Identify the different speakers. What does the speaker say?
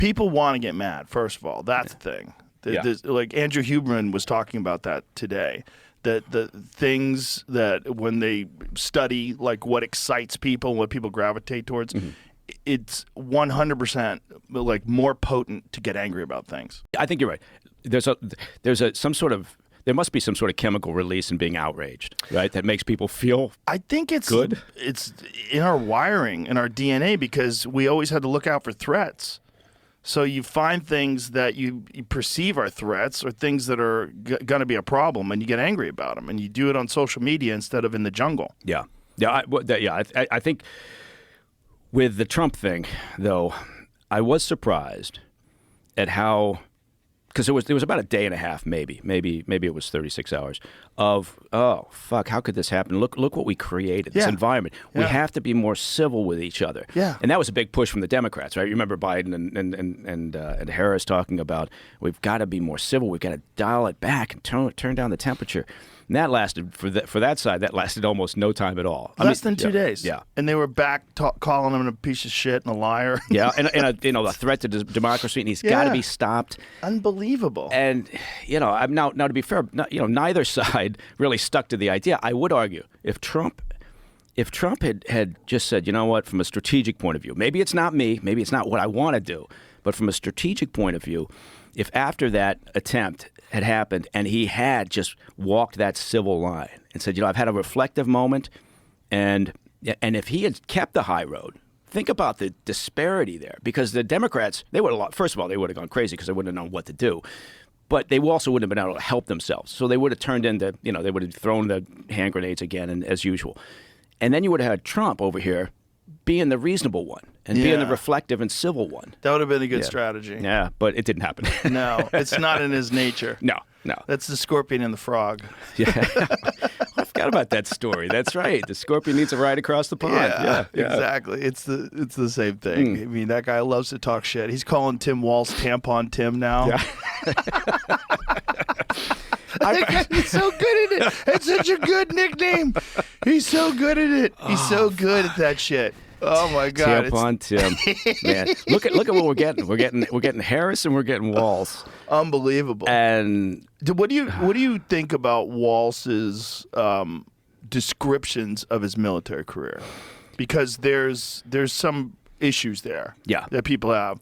Speaker 1: people want to get mad. First of all, that's the thing. Like Andrew Huberman was talking about that today. That the things that when they study like what excites people and what people gravitate towards, it's 100% like more potent to get angry about things.
Speaker 2: I think you're right. There must be some sort of chemical release in being outraged, right? That makes people feel
Speaker 1: I think it's
Speaker 2: good.
Speaker 1: It's in our wiring, in our DNA, because we always had to look out for threats. So you find things that you perceive are threats or things that are going to be a problem, and you get angry about them, and you do it on social media instead of in the jungle.
Speaker 2: Yeah. I think with the Trump thing, though, I was surprised at how, because there was about a day and a half, maybe it was 36 hours of, oh fuck, how could this happen? Look what we created, this environment. We have to be more civil with each other.
Speaker 1: Yeah.
Speaker 2: And that was a big push from the Democrats, right? You remember Biden and Harris talking about we've got to be more civil, we've got to dial it back and turn down the temperature. And that lasted, for that side, that lasted almost no time at all.
Speaker 1: Less than 2 days.
Speaker 2: Yeah.
Speaker 1: And they were back calling him a piece of shit and a liar.
Speaker 2: Yeah, and a threat to democracy, and he's got to be stopped.
Speaker 1: Unbelievable.
Speaker 2: And, now to be fair, neither side really stuck to the idea. I would argue if Trump had just said, you know what, from a strategic point of view, maybe it's not me, maybe it's not what I want to do, but from a strategic point of view, if after that attempt had happened and he had just walked that civil line and said, I've had a reflective moment, and if he had kept the high road, think about the disparity there, because the Democrats, first of all, they would have gone crazy because they wouldn't have known what to do. But they also wouldn't have been able to help themselves. So they would have turned into, they would have thrown the hand grenades again, and as usual. And then you would have had Trump over here being the reasonable one and being the reflective and civil one.
Speaker 1: That would have been a good strategy.
Speaker 2: Yeah, but it didn't happen.
Speaker 1: No, it's not in his nature.
Speaker 2: No.
Speaker 1: That's the scorpion and the frog.
Speaker 2: Yeah. I forgot about that story. That's right. The scorpion needs to ride across the pond. Yeah.
Speaker 1: Exactly. It's the same thing. I mean, that guy loves to talk shit. He's calling Tim Walz Tampon Tim now. Yeah. He's so good at it. It's such a good nickname. He's so good at it. He's so good at that shit. Oh my God!
Speaker 2: Tampon Tim, man. Look at what we're getting. We're getting Harris and we're getting Walz.
Speaker 1: Unbelievable.
Speaker 2: And
Speaker 1: what do you think about Walz's descriptions of his military career? Because there's some issues there.
Speaker 2: Yeah.
Speaker 1: That people have.